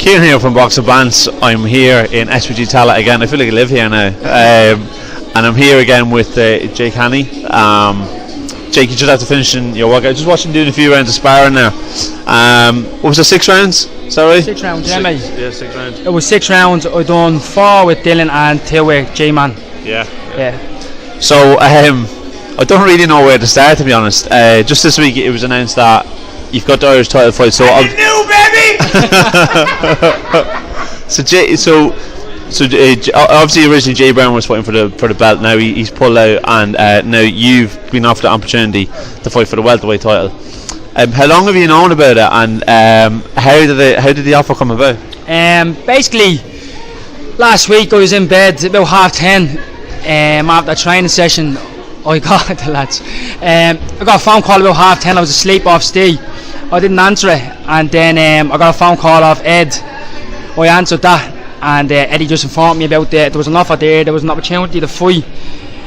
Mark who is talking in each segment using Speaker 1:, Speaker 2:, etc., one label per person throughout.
Speaker 1: Kieran here from Box of Bants. I'm here in SPG Tala again. I feel like I live here now. And I'm here again with Jake Hanney. Jake, you just have to finish your workout. Just watching doing a few rounds of sparring now. What was it, 6 rounds? Is that right?
Speaker 2: 6 rounds, yeah, mate.
Speaker 1: Yeah, 6 rounds.
Speaker 2: It was 6 rounds. I done 4 with Dylan and 2 with J-Man.
Speaker 1: Yeah.
Speaker 2: So,
Speaker 1: I don't really know where to start, to be honest. Just this week it was announced that you've got the Irish title fight. So
Speaker 3: I knew, baby.
Speaker 1: Obviously originally Jay Brown was fighting for the belt. Now he's pulled out, and now you've been offered the opportunity to fight for the welterweight title. How long have you known about it, and how did the offer come about?
Speaker 2: Basically, last week I was in bed about 10:30 after a training session. I got the lads. I got a phone call about 10:30. I was asleep off Steve. I didn't answer it, and then I got a phone call off Ed. I answered that, and Eddie just informed me about there was an offer there. There was an opportunity to fight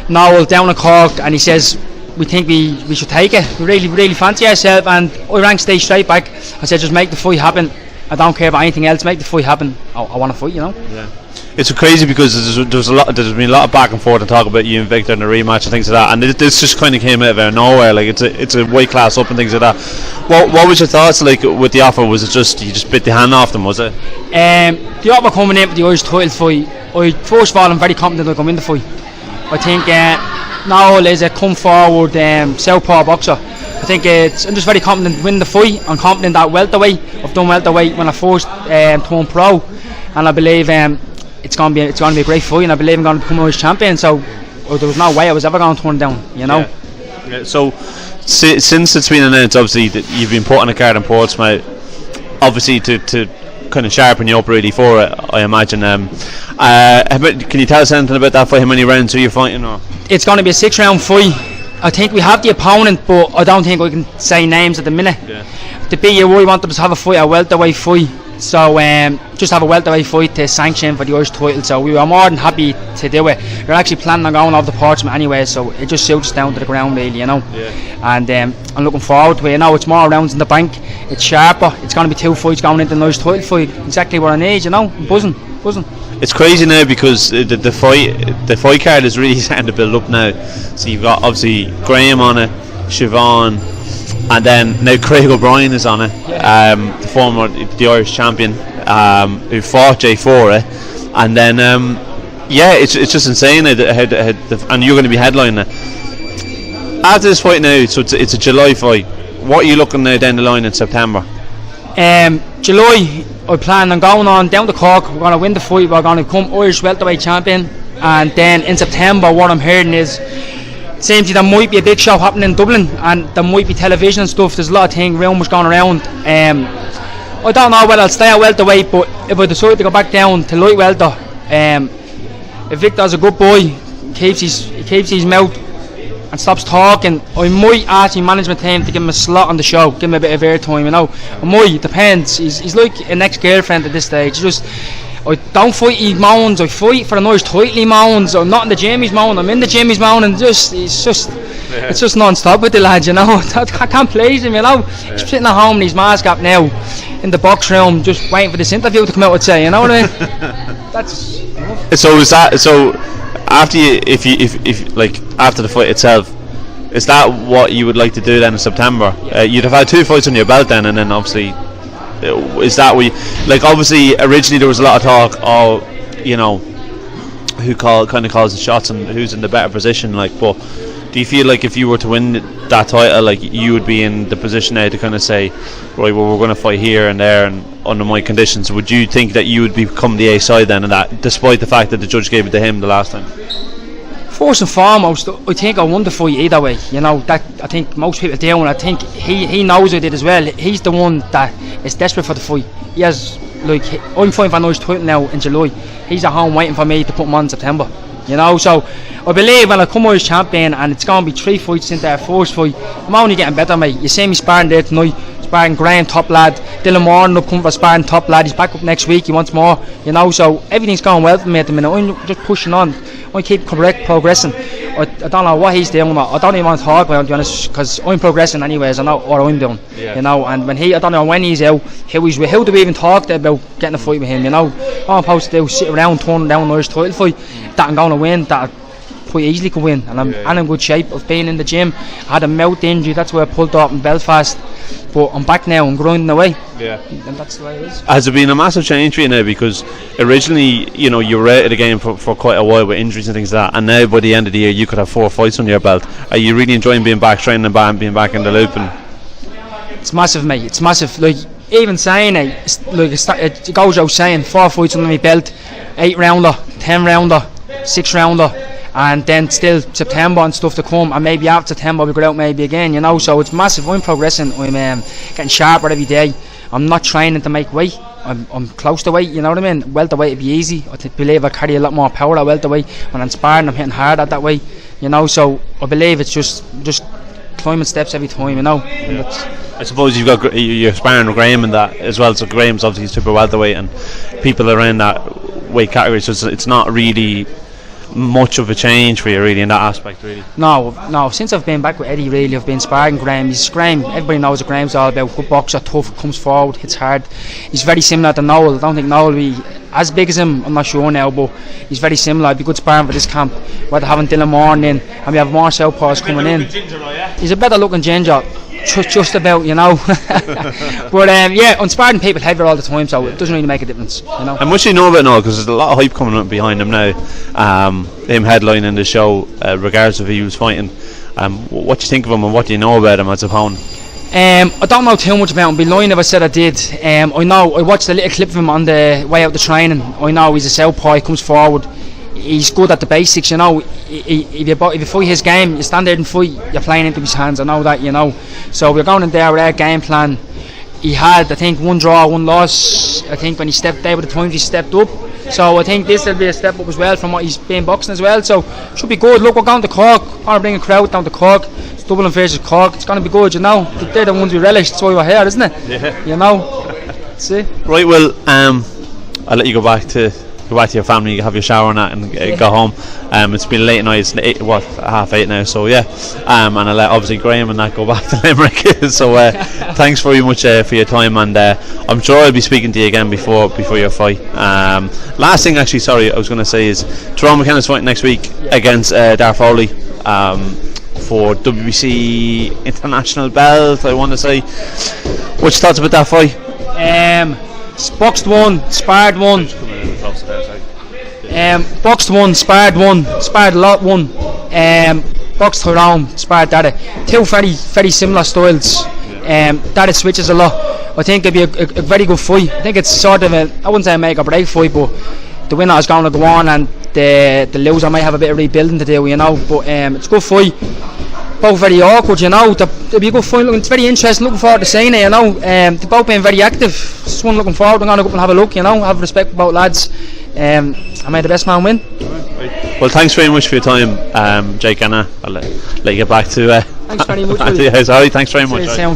Speaker 2: Noel down in Cork, and he says we think we should take it. We really fancy ourselves, and I rang Steve straight back. I said just make the fight happen. I don't care about anything else. Make the fight happen. I want to fight, you know.
Speaker 1: Yeah. It's crazy because there's been a lot of back and forth and talk about you and Victor and the rematch and things like that, and this just kind of came out of nowhere. Like it's a weight class up and things like that. What was your thoughts like with the offer? Was it just you just bit the hand off them? Was it?
Speaker 2: The offer coming in with the Irish title fight, first of all I'm very confident I can win the fight. I think Noel is a come forward southpaw boxer. I think I'm just very confident to win the fight. I'm confident that welterweight. I've done welterweight when I first turned pro, and I believe it's going to be a great fight, and I believe I'm going to become Irish champion. So there was no way I was ever going to turn down, you know.
Speaker 1: Yeah. So since it's been announced, obviously that you've been put on a card in Portsmouth, obviously to kind of sharpen you up really for it, I imagine. Can you tell us anything about that fight? How many rounds are you fighting? Or?
Speaker 2: It's going to be a 6-round fight. I think we have the opponent, but I don't think we can say names at the minute.
Speaker 1: Yeah.
Speaker 2: The BU we wanted to have a fight, a welterweight fight. So just have a welterweight fight to sanction for the Irish title. So we were more than happy to do it. We're actually planning on going over to Portsmouth anyway, so it just suits us down to the ground really, you know.
Speaker 1: Yeah.
Speaker 2: And I'm looking forward to it. You know, it's more rounds in the bank. It's sharper. It's going to be 2 fights going into the Irish title fight. Exactly what I need, you know. I'm buzzing.
Speaker 1: It's crazy now because the fight card is really starting to build up now. So you've got obviously Graham on it, Siobhan, and then now Craig O'Brien is on it, the Irish champion, who fought Jay for it, and then it's just insane and you're going to be headlining it. After this fight now, so it's a July fight. What are you looking now down the line in September?
Speaker 2: July, I plan on going on down to Cork. We're going to win the fight. We're going to become Irish welterweight champion, and then in September, what I'm hearing is, seems there might be a big show happening in Dublin, and there might be television and stuff. There's a lot of rumours going around. I don't know whether I'll stay at welterweight, but if I decide to go back down to light welter, if Victor's a good boy, he keeps his mouth and stops talking, I might ask my management team to give him a slot on the show, give him a bit of airtime, you know. I might, depends. He's like an ex-girlfriend at this stage. I don't fight he moans, I fight for a nice title he moans. I'm not in the gym he's moaning, I'm in the gym he's moaning. It's just non-stop with the lad, you know. I can't please him, you know. He's sitting at home in his mask up now in the box room just waiting for this interview to come out, I'd say, you know what I mean? That's
Speaker 1: so after after the fight itself, is that what you would like to do then in September? You'd have had 2 fights on your belt then, and then obviously is that what you like? Obviously originally there was a lot of talk, you know, who kind of calls the shots and who's in the better position, like, but do you feel like if you were to win that title, like you would be in the position now to kind of say, right, well, we're going to fight here and there and under my conditions? Would you think that you would become the A side then, and that despite the fact that the judge gave it to him the last time?
Speaker 2: First and foremost, I think I won the fight either way. You know, that I think most people do, and I think he knows it as well. He's the one that is desperate for the fight. He has, like, I'm fighting for a nice title now in July. He's at home waiting for me to put him on in September. You know, so I believe when I come Irish champion and it's going to be 3 fights into our first fight, I'm only getting better, mate. You see me sparring there tonight, sparring Graham, top lad. Dylan Moran up, come for sparring, top lad. He's back up next week, he wants more. You know, so everything's going well for me at the minute. I'm just pushing on. I keep progressing. I don't know what he's doing. I don't even want to talk about it, to be honest, because I'm progressing anyways. I know what I'm doing, you know. And when I don't know when he's out, how do we even talk about getting a fight with him, you know? All I'm supposed to do is sit around, turn down an Irish title fight that I'm going to win, that I quite easily could win. And I'm in good shape. I've been in the gym. I had a mouth injury, that's why I pulled up in Belfast. But I'm back now, I'm grinding away. Yeah. And that's the way it is.
Speaker 1: Has it been a massive change for you now? Because originally, you know, you were out of the game for quite a while with injuries and things like that, and now by the end of the year you could have 4 fights on your belt. Are you really enjoying being back, training and being back in the loop? And
Speaker 2: it's massive, mate. It's massive. Like, even saying it, like, it goes out saying 4 fights under my belt, 8 rounder, 10 rounder, 6 rounder. And then still September and stuff to come, and maybe after September we go out maybe again, you know. So it's massive. I'm progressing. I'm getting sharper every day. I'm not training to make weight. I'm close to weight, you know what I mean. Welterweight would be easy. I believe I carry a lot more power at welterweight. When I'm sparring, I'm hitting hard at that weight, you know. So I believe it's just climbing steps every time, you know.
Speaker 1: I suppose you're sparring with Graham and that as well. So Graham's obviously super welterweight, and people around that weight category. So it's not really much of a change for you really in that aspect, really.
Speaker 2: No, since I've been back with Eddie, really I've been sparring Graham. Everybody knows what Graham's all about. Good boxer, tough, comes forward, hits hard. He's very similar to Noel. I don't think Noel will be as big as him, I'm not sure now, but he's very similar. It'd be good sparring for this camp. We're having Dylan Moran in, and we have more southpaws coming in. He's a better looking ginger, just about, you know. But yeah, I'm sparring people heavier all the time, so it doesn't really make a difference, you know.
Speaker 1: And what do you know about Noel? Because there's a lot of hype coming up behind him now, him headlining the show, regardless of who he was fighting. What do you think of him, and what do you know about him as a opponent?
Speaker 2: I don't know too much about him. I'd be lying if I said I did. I know, I watched a little clip of him on the way out the training. I know he's a southpaw, he comes forward. He's good at the basics, you know. If you fight his game, you stand there and fight, you're playing into his hands. I know that, you know. So we're going in there with our game plan. He had, I think, 1 draw, 1 loss. I think when he stepped there with the times, he stepped up. So I think this will be a step up as well from what he's been boxing as well. So should be good. Look, we're going to Cork. I'm going to bring a crowd down to Cork. It's Dublin versus Cork. It's going to be good, you know. They're the ones we relish. That's why we're here, isn't it? Yeah. You know. See. Right.
Speaker 1: Well, I'll let you go back to your family, have your shower and that, and go home. It's been late night. It's 8:30 now. So yeah. And I'll let obviously Graham and that go back to Limerick. So thanks very much for your time, and I'm sure I'll be speaking to you again before your fight. Last thing, actually, sorry, I was going to say is Tyrone McKenna's fighting next week against Dar Foley for WBC International Belt, I want to say. What's your thoughts about that fight?
Speaker 2: Boxed 1, sparred 1. Boxed 1, sparred 1, sparred a lot 1. Boxed Tyrone, sparred Dada. 2 very, very similar styles. Dada switches a lot. I think it'd be a very good fight. I think it's sort of I wouldn't say a make or break fight, but the winner is going to go on, and the loser might have a bit of rebuilding to do, you know. But it's a good fight. Both very awkward, you know. It'll be a good fight. It's very interesting. Looking forward to seeing it, you know. They've both been very active. Just one looking forward. I'm going to go up and have a look, you know. Have respect for both lads. I made the best man win.
Speaker 1: Well, thanks very much for your time, Jake, and I'll let you get back to
Speaker 2: thanks very much.
Speaker 1: Thanks very much.